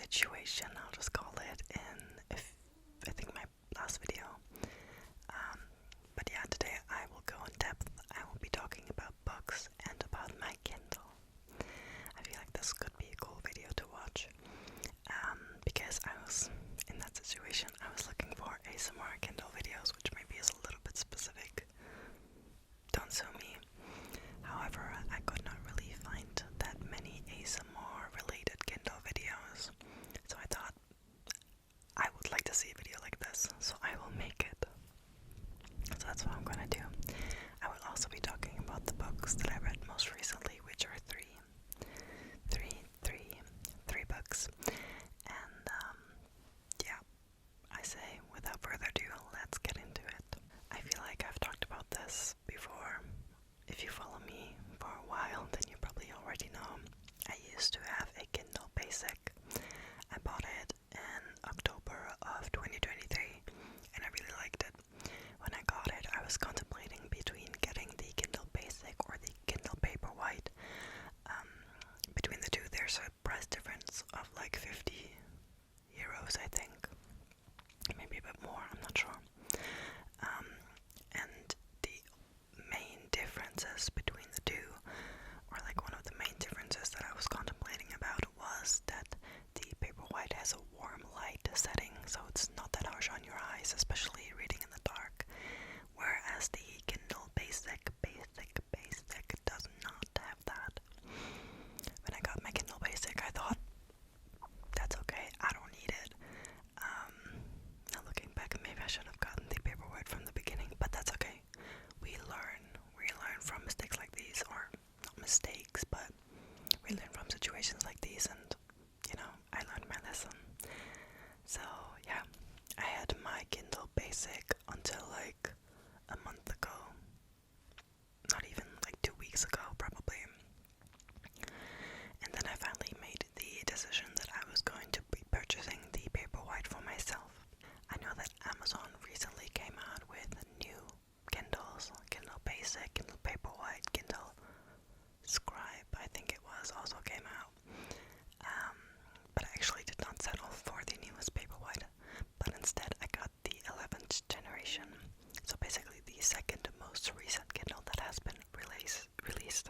situation, I'll just call it, I think my last video. But yeah, today I will go in depth. I will be talking about books and about my Kindle. I feel like this could be a cool video to watch, because I was in that situation. I was looking for ASMR Kindle videos, which maybe is a little bit specific. Don't sue me. However, I could not really find that many ASMR related Kindle videos, so I thought I would like to see a video like this, so I will make it. So that's what I'm gonna do. I will also be talking about the books that I read most recently, which are three books. And yeah, I say without further ado, let's get into it. I feel like I've talked about this before. If you follow me for a while, then you probably already know. I used to have a Kindle Basic. I bought it in October of 2023, and I really liked it. When I got it, I was contemplating between getting the Kindle Basic or the Kindle Paperwhite. Between the two, there's a price difference of like 50 euros, I think. Maybe a bit more, I'm not sure. And the main differences between the two, or like one of the main differences that I was contemplating about, was that the Paperwhite has a warm light setting, so it's not that harsh on your eyes, especially reading in the dark, whereas the Kindle Basic does not have that. When I got my Kindle Basic, I thought, that's okay, I don't need it. Now looking back, maybe I should have gotten the Paperwhite from the beginning, but that's okay. We learn from mistakes like these, or not mistakes, but we learn from situations like these, and I learned my lesson. So yeah, I had my Kindle Basic until like a month ago, not even like 2 weeks ago probably, and then I finally made the decision that I was going to be purchasing the Paperwhite for myself. I know that Amazon recently came out with new Kindles, Kindle Basic, Kindle Paperwhite, Kindle Scribe, I think it was, also came out. But I actually did not settle for the newest Paperwhite, but instead I got the 11th generation, so basically the second most recent Kindle that has been released.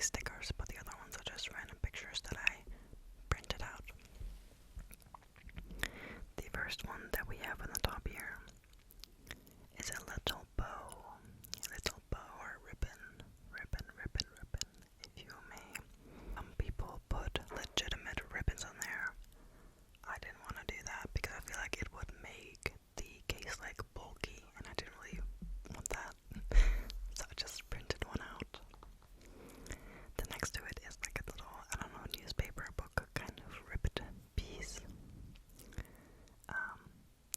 these stickers, but the other ones are just random pictures that I printed out. The first one that we have on the top here is a little bow or ribbon, if you may. Some people put legitimate ribbons on there. I didn't want to do that because I feel like it would make the case like bulky, and I didn't really want that. So I just printed one out. The next to it is like a little, I don't know, newspaper book kind of ribbed piece.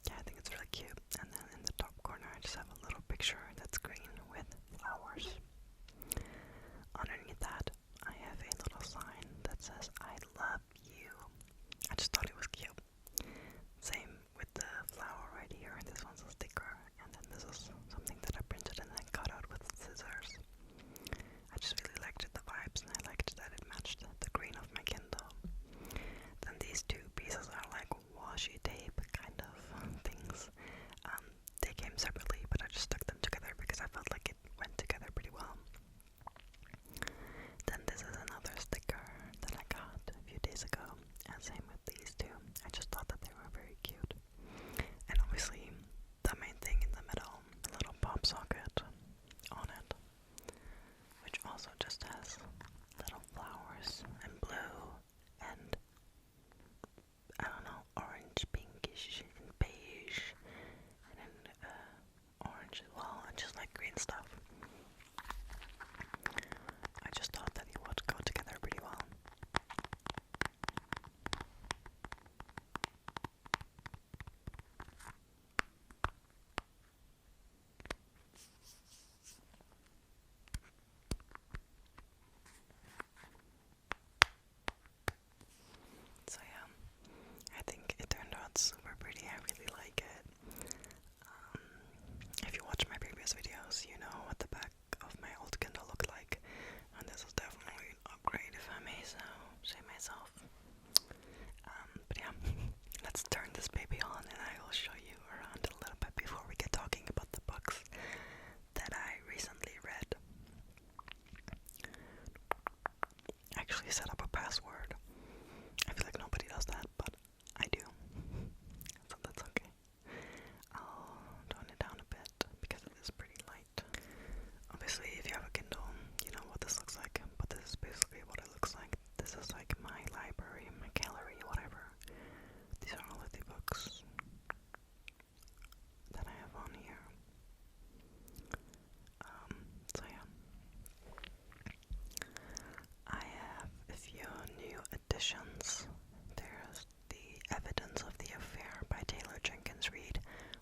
Yeah, I think it's really cute. And then in the top corner I just have a little picture that's green with flowers. Underneath that I have a little sign that says I love you. I just thought it was cute. Same with the flower right here. This one's a sticker, and then this is something that I printed and then cut out with scissors. I just really liked the vibes, and I liked that it matched the green of my Kindle. Then these two pieces are like washi tape kind of things. They came separately, but I just stuck them together because I felt like it went together pretty well. Then this is another sticker that I got a few days ago, and same with these two. I just thought that they were very cute. And obviously, the main thing in the middle, a little pop socket on it, which also just has little flowers and blue and I don't know, orange, pinkish, and beige, and then orange as well, and just like green stuff. I just thought that it would go together pretty well. So yeah, I think it turned out super pretty. I really like it. If you watch my previous videos, you know what the back of my old Kindle looked like, and this is definitely an upgrade, if I may so say myself. But yeah, let's turn this baby on, and I will show you around a little bit before we get talking about the books that I recently read. I actually set up a password. I feel like nobody does that, but I do. So that's okay. I'll tone it down a bit because it is pretty light. Obviously, if you have a Kindle, you know what this looks like, but this is basically what it looks like. This is like my library, my gallery, whatever. These are all of the books that I have on here. So yeah. I have a few new additions. There's The Evidence of the Affair by Taylor Jenkins Reid,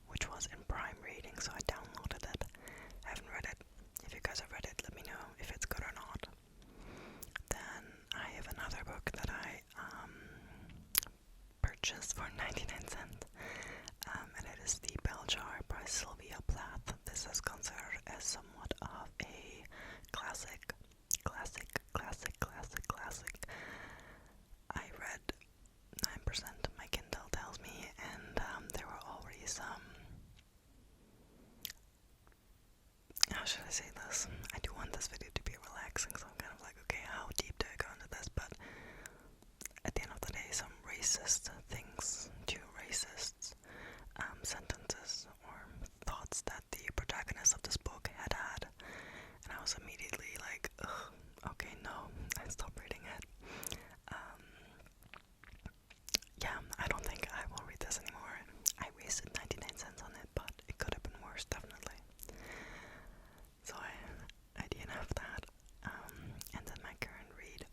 which was in Prime Reading, so I downloaded it. I haven't read it. If you guys have read it, let me know if it's good or not. Then I have another book that I purchased for 99¢, and it is The Bell Jar by Sylvia Plath. This is considered as somewhat of a classic. I read 9%, my Kindle tells me, and there were already some, how should I say this? I do want this video to be relaxing, so I'm kind of like, okay, how deep do I go into this? But at the end of the day, some racist things, two racists, sentences or thoughts that the protagonist of this book had, and I was immediately like, ugh, okay, no, I stopped reading it. Yeah, I don't think I will read this anymore. I wasted 99¢on it, but it could have been worse, definitely. So I DNF'd that. And then my current read,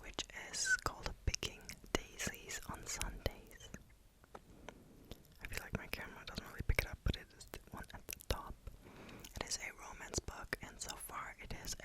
which is called Picking Daisies on Sundays. I feel like my camera doesn't really pick it up, but it is the one at the top. It is a romance book, and so far it is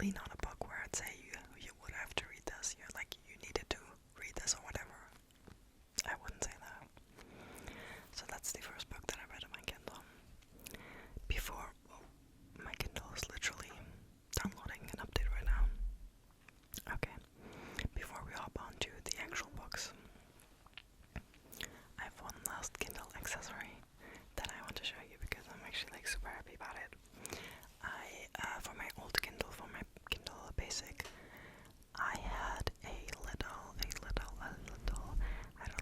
definitely not a book where I'd say you would have to read this. You're like, you needed to read this or whatever. I wouldn't say that. So that's the first book that I read on my Kindle. Before, my Kindle is literally downloading an update right now. Okay, before we hop on to the actual books, I have one last Kindle accessory that I want to show you because I'm actually like super happy about it. For my old Kindle, for my Kindle Basic, I had a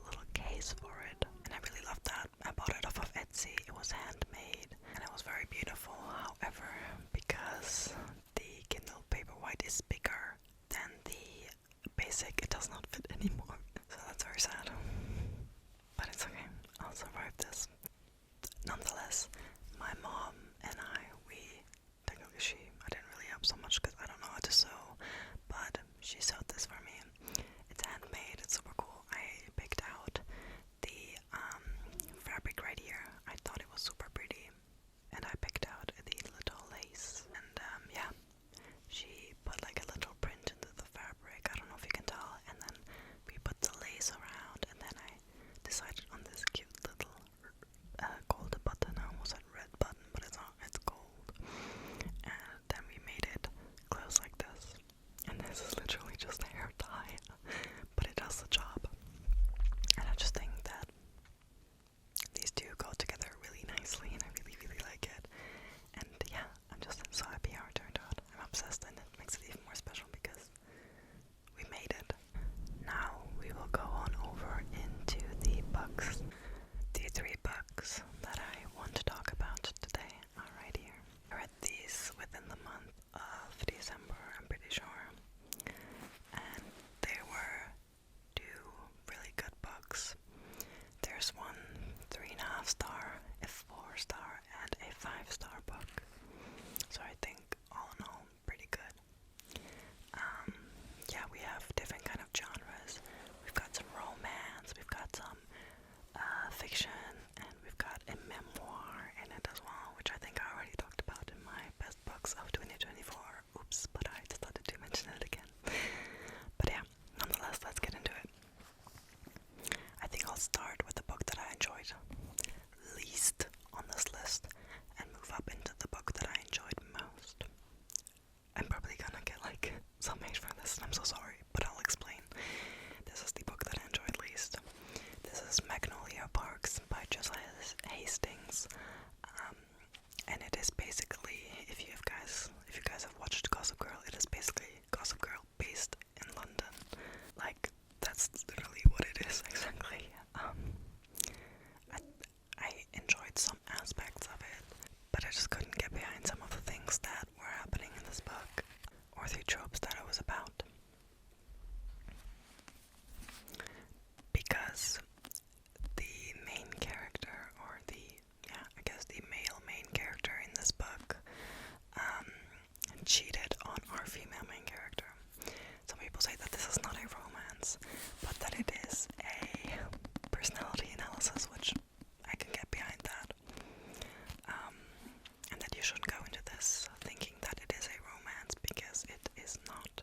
little case for it, and I really loved that. I bought it off of Etsy. It was handmade, and it was very beautiful. However, because the Kindle Paperwhite is bigger than the Basic, it does not fit anymore. So that's very sad. But it's okay. I'll survive this. Nonetheless, my mom and I didn't really help so much because I don't know how to sew, but she sewed this for me. It's handmade, it's super cool. I picked out the fabric right here. I thought it was super pretty, and I picked out the little lace, and yeah, she put like a little print into the fabric. I don't know if you can tell, and then we put the lace around, and then I decided on this cute little gold button. I almost said red button, but it's not, it's gold. And then we made it close like this. And this is literally just a hair tie, but it does the job. And I just think that these two go together really nicely, and I really, really like it. And yeah, I'm just so happy how it turned out. I'm obsessed, and it makes it even more special because we made it. Now we will go on over into the books. The three books that I want to talk about today are right here. I read these within the month of December, I'm pretty sure. And they were two really good books. There's one 3.5 star, a 4-star, and a 5-star book. So I think all in all, pretty good. Yeah, we have different kind of genres. We've got some romance, we've got some fiction, and we've got a memoir in it as well, which I think I already talked about in my best books of 2024. Oops, but I decided to mention it again. But yeah, nonetheless, let's get into it. I think I'll start with the book that I enjoyed least on this list and move up into the book that I enjoyed most. I'm probably gonna get like some hate for this, and I'm so sorry, but I'll explain. This is the book that I enjoyed least. This is Magnolia Parks by Josiah Hastings, and it is basically, if you guys have watched Gossip Girl, it is basically Gossip Girl based in London. Like, that's literally what it is exactly. I enjoyed some aspects of it, but I just couldn't get behind some of the things that were happening in this book, or the tropes that it was about. Because the main character, or the male main character in this book, cheated on our female main character. Some people say that this is not a romance, but that it is a personality analysis, which I can get behind that. And that you shouldn't go into this thinking that it is a romance, because it is not.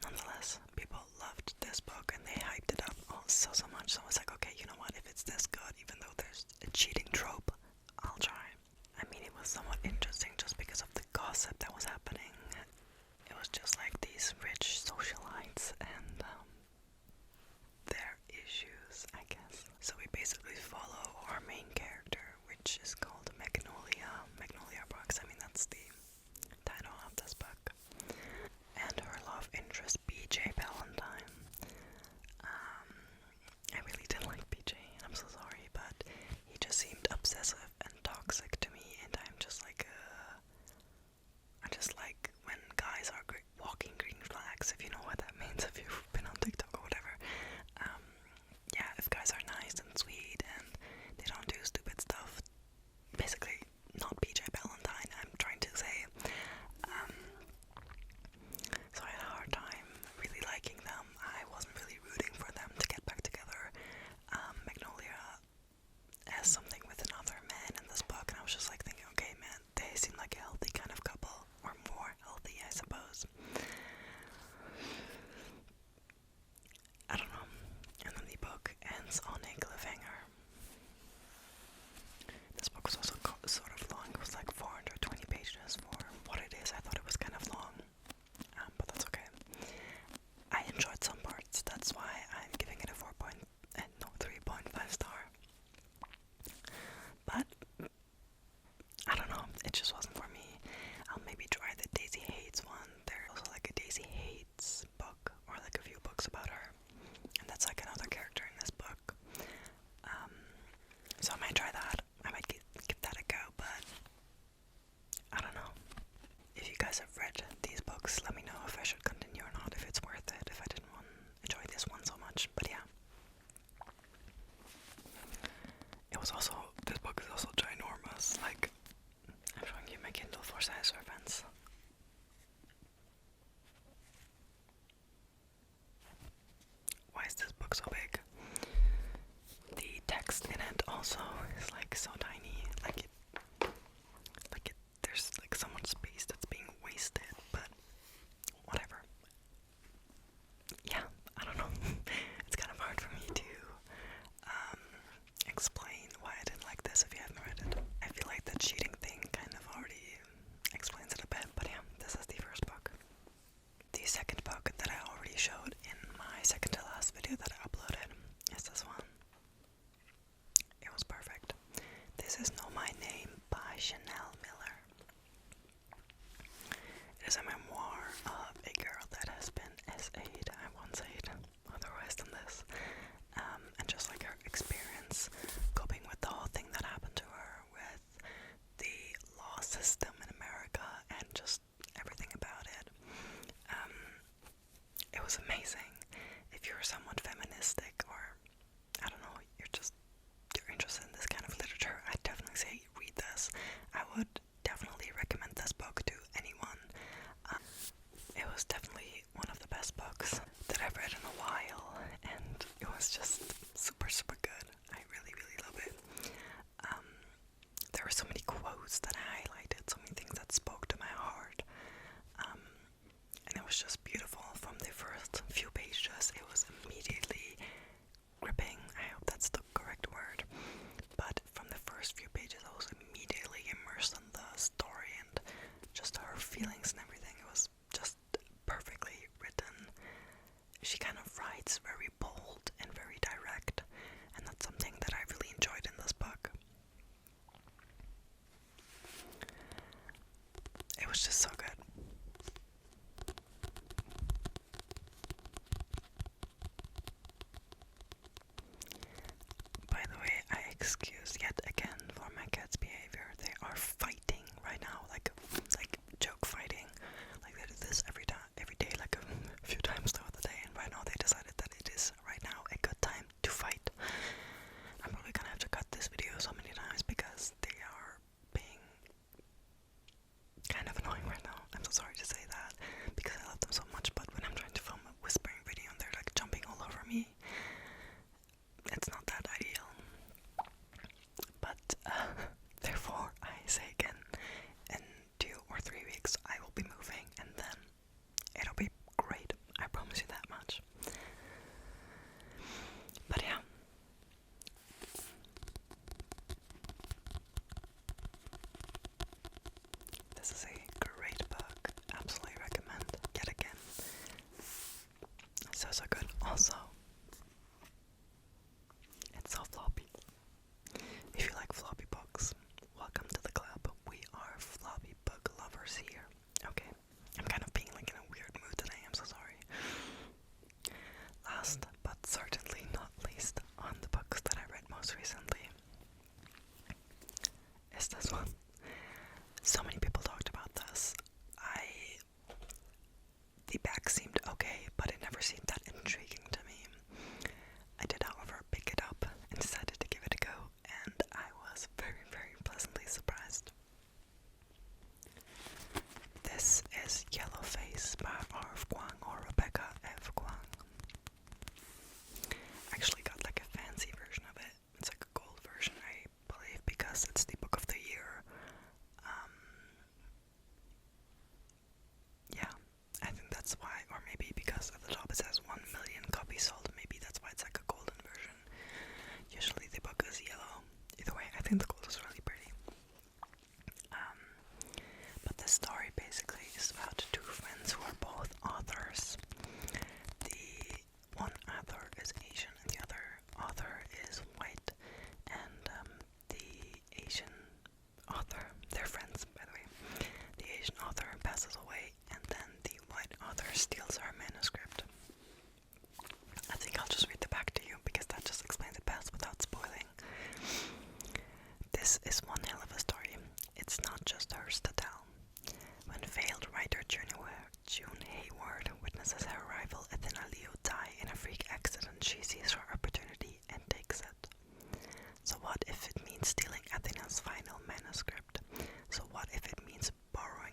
Nonetheless, people loved this book and they hyped it up so much, so I was like, okay, you know what, if it's this good, even though there's a cheating trope, I'll try. I mean, it was somewhat interesting just because of the gossip that was happening. It was just like these rich socialites and their issues, I guess. exercise reference. Why is this book so big? The text in it also is like so tiny, there's like so much space that's being wasted, but whatever. Yeah, I don't know. It's kind of hard for me to explain why I didn't like this if you haven't read it. I feel like that cheating thing kind of already explains it a bit, but yeah, this is the first book. The second book that I already showed in my second to last video that I uploaded is this one. It was perfect. This is Know My Name by Chanel Miller. It is a memoir of a girl that has been SA'd, I won't say it otherwise than this, and just like her experience coping with the whole thing that happened to her, with the law system in America and just everything about it. It was amazing. If you're somewhat feministic, or I don't know, you're interested in this kind of literature, I'd definitely say read this. I would definitely recommend this book to anyone. It was definitely one of the best books that I've read in a while, and it was just super, super good. I really, really love it. There were so many quotes that I highlighted, so many things that spoke to my heart, and it was just beautiful. From the first few pages, it was immediately gripping. I hope that's the correct word, but from the first few pages I was immediately immersed in the story and just her feelings and everything. It was just perfectly written. She kind of writes very bold and very direct, and that's something that I really enjoyed in this book. It was just so good. By the way, I excuse yet again for my cat's behavior. They are fighting right now, like joke fighting. Like they do this every day, like a few times throughout the day. And right now they decided that it is right now a good time to fight. I'm probably gonna have to cut this video so many times because they are being kind of annoying right now. I'm so sorry to say that because I love them so much. But when I'm trying to film a whispering video and they're like jumping all over me, it's not that ideal. But therefore I say again, in 2 or 3 weeks I will be moving, and then it'll be great. I promise you that much. But yeah, this is a great book. Absolutely recommend. Yet again, so good. Also, it's so floppy. If you like floppy books, welcome to the club. We are floppy book lovers here. Okay, I'm kind of being like in a weird mood today. I'm so sorry. Last but certainly not least, on the books that I read most recently is this one. So many people talked about this. The back seemed okay, but it never seemed that intriguing to me. I did, however, pick it up and decided to give it a go, and I was very, very pleasantly surprised. This is Yellowface by R.F. Kuang, or Rebecca F. Kuang. I actually got like a fancy version of it. It's like a gold version, I believe, because it's the book of the year. Yeah, I think that's why, or maybe because at the top it says 1 million copies sold, maybe that's why it's like a golden version. Usually the book is yellow. Either way, I think the gold is really pretty. But the story basically is about 2 friends who are both authors. The one author is Asian and the other author is white, and the Asian author, they're friends by the way, the Asian author passes away, and then the white author steals her manuscript. I think I'll just read the back to you because that just explains it best without spoiling. This is one hell of a story. It's not just hers to tell. When failed writer June Hayward witnesses her rival Athena Liu die in a freak accident, she sees her opportunity and takes it. So what if it means stealing Athena's final manuscript? So what if it means borrowing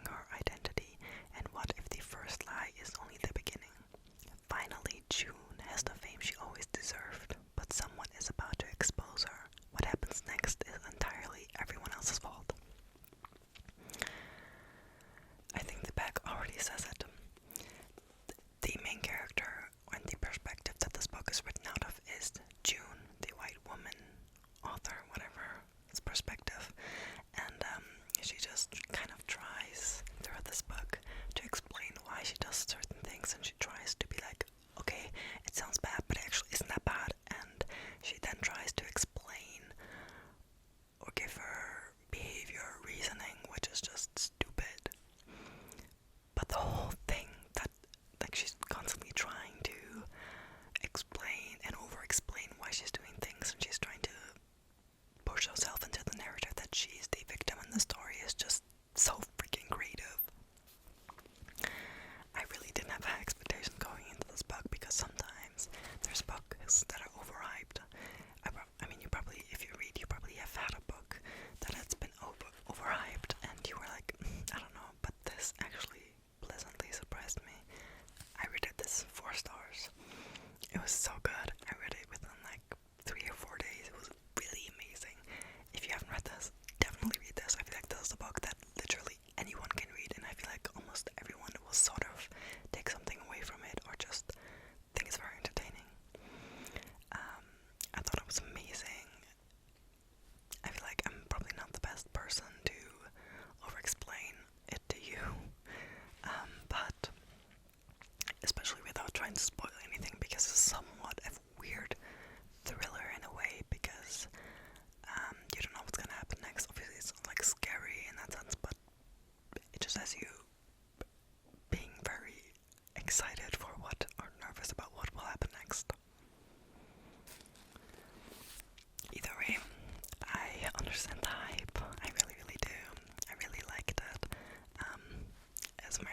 because sometimes there's books that are overhyped. I mean, you probably, if you read, you probably have had a book that has been overhyped, and you were like, I don't know, but this actually pleasantly surprised me. I rated this 4 stars. It was so good. I read it within like 3 or 4 days. It was really amazing. If you haven't read this, definitely read this. I feel like this is a book that literally anyone can read, and I feel like almost everyone will sort of take something away from it or just think it's very entertaining. I thought it was amazing. I feel like I'm probably not the best person to over-explain it to you, but especially without trying to spoil anything, because it's somewhat a weird thriller in a way, because you don't know what's gonna happen next. Obviously it's not like scary in that sense, but it just has you being very excited for what, or nervous about what will happen next. Either way, I understand the hype. I really, really do. I really liked it. As my